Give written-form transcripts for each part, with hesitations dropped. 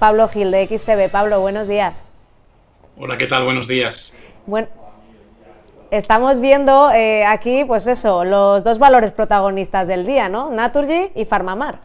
Pablo Gil de XTB. Pablo, buenos días. Hola, ¿qué tal? Buenos días. Bueno, estamos viendo aquí, pues eso, los dos valores protagonistas del día, ¿no? Naturgy y PharmaMar.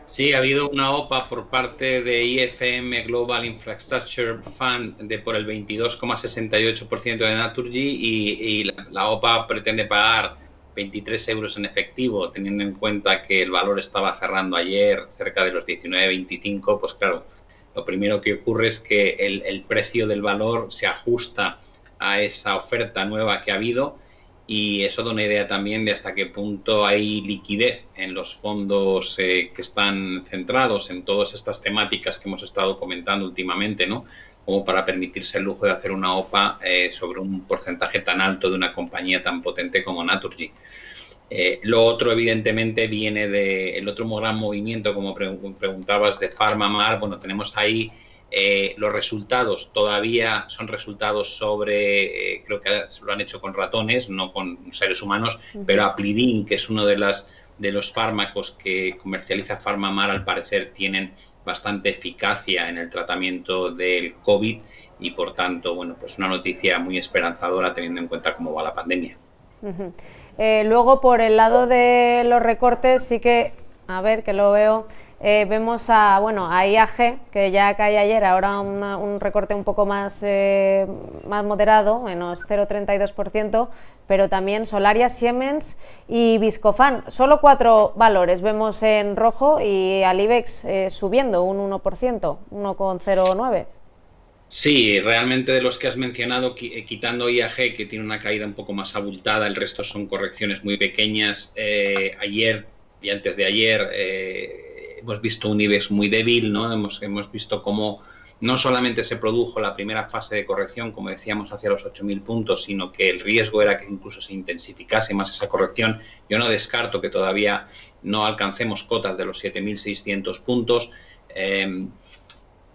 Sí, ha habido una OPA por parte de IFM Global Infrastructure Fund por el 22,68% de Naturgy y la OPA pretende pagar 23 euros en efectivo, teniendo en cuenta que el valor estaba cerrando ayer cerca de los 19,25, pues claro, lo primero que ocurre es que el precio del valor se ajusta a esa oferta nueva que ha habido y eso da una idea también de hasta qué punto hay liquidez en los fondos que están centrados en todas estas temáticas que hemos estado comentando últimamente, ¿no? Como para permitirse el lujo de hacer una OPA sobre un porcentaje tan alto de una compañía tan potente como Naturgy. Lo otro, evidentemente, viene del otro gran movimiento, como preguntabas, de PharmaMar. Bueno, tenemos ahí los resultados. Todavía son resultados sobre, creo que lo han hecho con ratones, no con seres humanos, pero Aplidin, que es uno de los fármacos que comercializa PharmaMar, al parecer tienen bastante eficacia en el tratamiento del COVID y, por tanto, bueno, pues una noticia muy esperanzadora teniendo en cuenta cómo va la pandemia. Luego, por el lado de los recortes, sí que, a ver, que lo veo, vemos a IAG, que ya cae ayer, ahora un recorte un poco más moderado, menos 0,32%, pero también Solaria, Siemens y Viscofan. Solo 4 valores vemos en rojo y al IBEX subiendo un 1%, 1,09%. Sí, realmente de los que has mencionado, quitando IAG, que tiene una caída un poco más abultada, el resto son correcciones muy pequeñas. Ayer y antes de ayer hemos visto un IBEX muy débil, ¿no? Hemos visto cómo no solamente se produjo la primera fase de corrección, como decíamos, hacia los 8.000 puntos, sino que el riesgo era que incluso se intensificase más esa corrección. Yo no descarto que todavía no alcancemos cotas de los 7.600 puntos.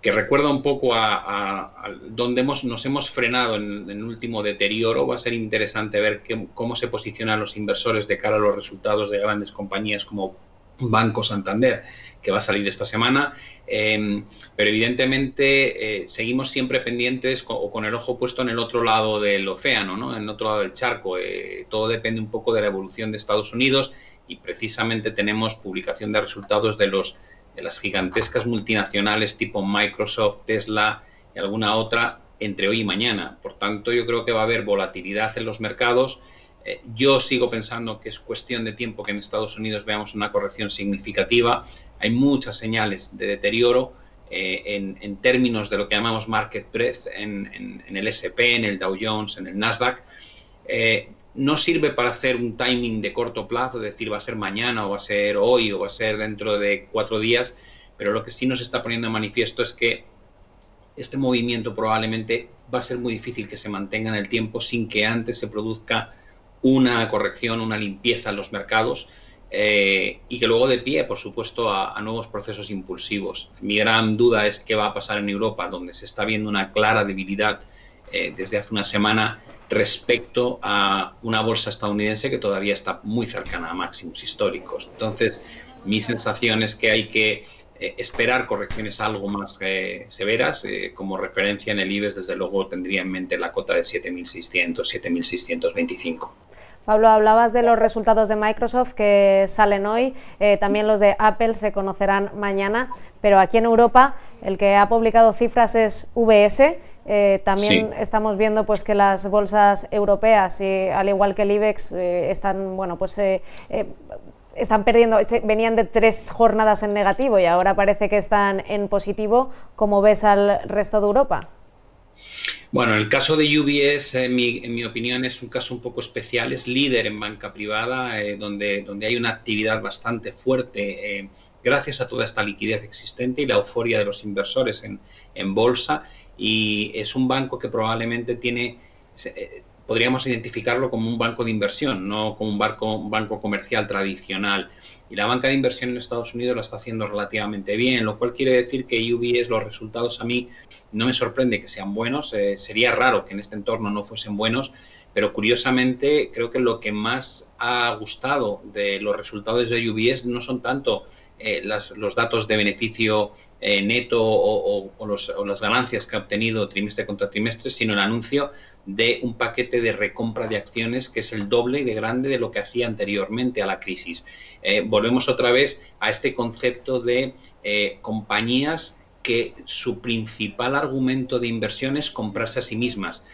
Que recuerda un poco a donde nos hemos frenado en el último deterioro. Va a ser interesante ver cómo se posicionan los inversores de cara a los resultados de grandes compañías como Banco Santander, que va a salir esta semana. Pero evidentemente seguimos siempre pendientes o con el ojo puesto en el otro lado del océano, ¿no? En el otro lado del charco. Todo depende un poco de la evolución de Estados Unidos y precisamente tenemos publicación de resultados de las gigantescas multinacionales tipo Microsoft, Tesla y alguna otra entre hoy y mañana. Por tanto, yo creo que va a haber volatilidad en los mercados. Yo sigo pensando que es cuestión de tiempo que en Estados Unidos veamos una corrección significativa. Hay muchas señales de deterioro en términos de lo que llamamos market breadth en el S&P, en el Dow Jones, en el Nasdaq. No sirve para hacer un timing de corto plazo, es decir, va a ser mañana o va a ser hoy o va a ser dentro de 4 días, pero lo que sí nos está poniendo de manifiesto es que este movimiento probablemente va a ser muy difícil que se mantenga en el tiempo sin que antes se produzca una corrección, una limpieza en los mercados y que luego dé pie, por supuesto, a nuevos procesos impulsivos. Mi gran duda es qué va a pasar en Europa, donde se está viendo una clara debilidad desde hace una semana respecto a una bolsa estadounidense que todavía está muy cercana a máximos históricos. Entonces, mi sensación es que hay que esperar correcciones algo más severas. Como referencia en el IBEX, desde luego, tendría en mente la cota de 7.600, 7.625. Pablo, hablabas de los resultados de Microsoft que salen hoy, también los de Apple se conocerán mañana, pero aquí en Europa el que ha publicado cifras es UBS. También sí. Estamos viendo pues que las bolsas europeas, al igual que el IBEX, están perdiendo, venían de 3 jornadas en negativo y ahora parece que están en positivo. ¿Cómo ves al resto de Europa? Bueno, el caso de UBS, en mi opinión, es un caso un poco especial. Es líder en banca privada, donde hay una actividad bastante fuerte gracias a toda esta liquidez existente y la euforia de los inversores en bolsa. Y es un banco que probablemente podríamos identificarlo como un banco de inversión, no como un banco comercial tradicional. Y la banca de inversión en Estados Unidos lo está haciendo relativamente bien, lo cual quiere decir que UBS, los resultados a mí no me sorprende que sean buenos. Sería raro que en este entorno no fuesen buenos, pero curiosamente creo que lo que más ha gustado de los resultados de UBS no son tanto los datos de beneficio neto o las ganancias que ha obtenido trimestre contra trimestre, sino el anuncio de un paquete de recompra de acciones que es el doble de grande de lo que hacía anteriormente a la crisis. Volvemos otra vez a este concepto de compañías que su principal argumento de inversión es comprarse a sí mismas.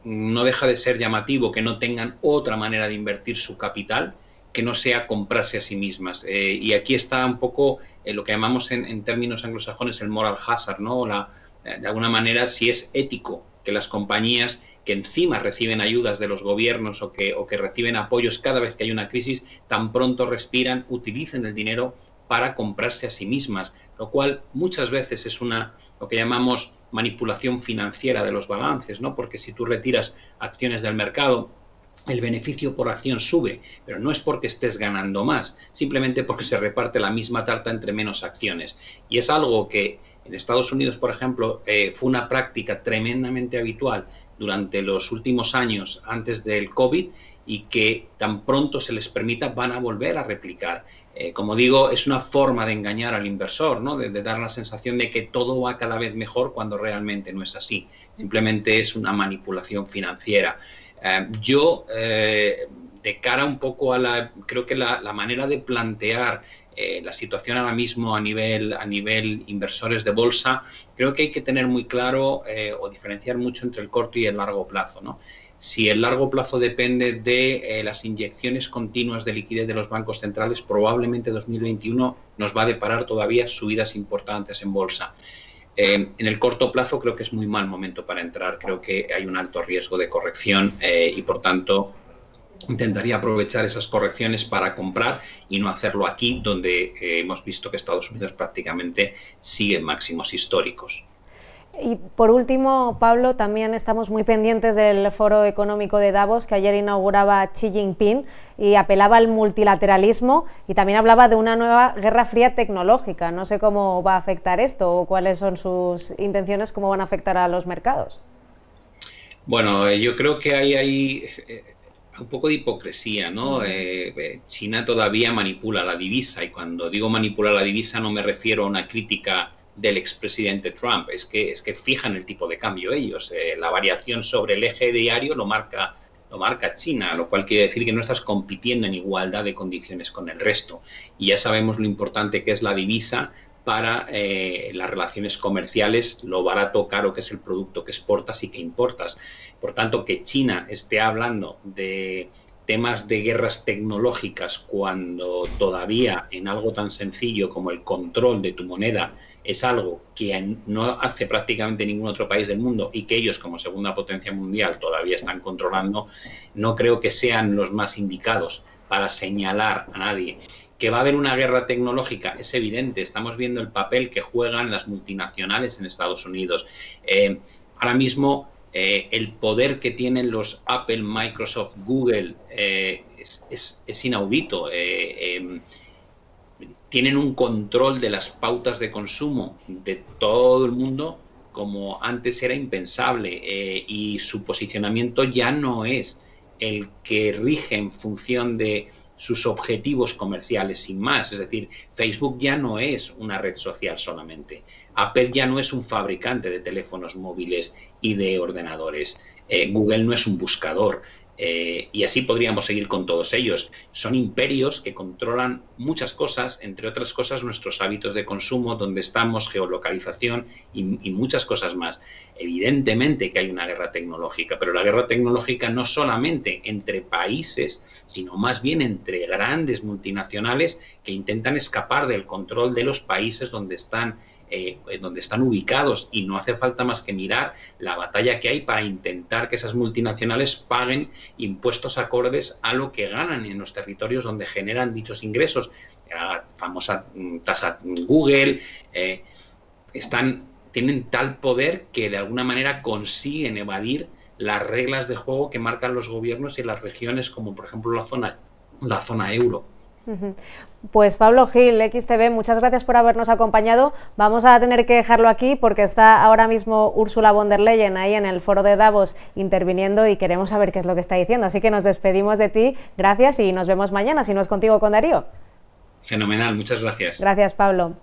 No deja de ser llamativo que no tengan otra manera de invertir su capital que no sea comprarse a sí mismas. Y aquí está un poco lo que llamamos en términos anglosajones el moral hazard, ¿no? De alguna manera, si es ético que las compañías que encima reciben ayudas de los gobiernos o que reciben apoyos cada vez que hay una crisis, tan pronto respiran, utilicen el dinero para comprarse a sí mismas, lo cual muchas veces es lo que llamamos manipulación financiera de los balances, ¿no? Porque si tú retiras acciones del mercado, el beneficio por acción sube, pero no es porque estés ganando más, simplemente porque se reparte la misma tarta entre menos acciones. Y es algo que en Estados Unidos, por ejemplo, fue una práctica tremendamente habitual durante los últimos años antes del COVID y que tan pronto se les permita van a volver a replicar. Como digo, es una forma de engañar al inversor, ¿no? De dar la sensación de que todo va cada vez mejor cuando realmente no es así. Simplemente es una manipulación financiera. De cara un poco creo que la manera de plantear la situación ahora mismo a nivel inversores de bolsa, creo que hay que tener muy claro o diferenciar mucho entre el corto y el largo plazo, ¿no? Si el largo plazo depende de las inyecciones continuas de liquidez de los bancos centrales, probablemente 2021 nos va a deparar todavía subidas importantes en bolsa. En el corto plazo creo que es muy mal momento para entrar, creo que hay un alto riesgo de corrección y por tanto intentaría aprovechar esas correcciones para comprar y no hacerlo aquí, donde hemos visto que Estados Unidos prácticamente sigue en máximos históricos. Y por último, Pablo, también estamos muy pendientes del Foro Económico de Davos que ayer inauguraba Xi Jinping y apelaba al multilateralismo y también hablaba de una nueva guerra fría tecnológica. No sé cómo va a afectar esto o cuáles son sus intenciones, cómo van a afectar a los mercados. Bueno, yo creo que hay un poco de hipocresía, ¿no? China todavía manipula la divisa y cuando digo manipular la divisa no me refiero a una crítica del expresidente Trump, es que fijan el tipo de cambio ellos. La variación sobre el eje diario lo marca China, lo cual quiere decir que no estás compitiendo en igualdad de condiciones con el resto. Y ya sabemos lo importante que es la divisa para las relaciones comerciales, lo barato o caro que es el producto que exportas y que importas. Por tanto, que China esté hablando de temas de guerras tecnológicas cuando todavía en algo tan sencillo como el control de tu moneda es algo que no hace prácticamente ningún otro país del mundo y que ellos como segunda potencia mundial todavía están controlando, no creo que sean los más indicados para señalar a nadie. Que va a haber una guerra tecnológica es evidente, estamos viendo el papel que juegan las multinacionales en Estados Unidos. Ahora mismo el poder que tienen los Apple, Microsoft, Google es inaudito. Tienen un control de las pautas de consumo de todo el mundo como antes era impensable y su posicionamiento ya no es el que rige en función de sus objetivos comerciales sin más. Es decir, Facebook ya no es una red social solamente. Apple ya no es un fabricante de teléfonos móviles y de ordenadores. Google no es un buscador. Y así podríamos seguir con todos ellos. Son imperios que controlan muchas cosas, entre otras cosas nuestros hábitos de consumo, dónde estamos, geolocalización y muchas cosas más. Evidentemente que hay una guerra tecnológica, pero la guerra tecnológica no solamente entre países, sino más bien entre grandes multinacionales que intentan escapar del control de los países donde están ubicados, y no hace falta más que mirar la batalla que hay para intentar que esas multinacionales paguen impuestos acordes a lo que ganan en los territorios donde generan dichos ingresos. La famosa tasa Google, tienen tal poder que de alguna manera consiguen evadir las reglas de juego que marcan los gobiernos y las regiones, como por ejemplo la zona euro. Pues Pablo Gil, XTV, muchas gracias por habernos acompañado. Vamos a tener que dejarlo aquí porque está ahora mismo Ursula von der Leyen ahí en el foro de Davos interviniendo y queremos saber qué es lo que está diciendo. Así que nos despedimos de ti, gracias y nos vemos mañana, si no es contigo con Darío. Fenomenal, muchas gracias. Gracias, Pablo.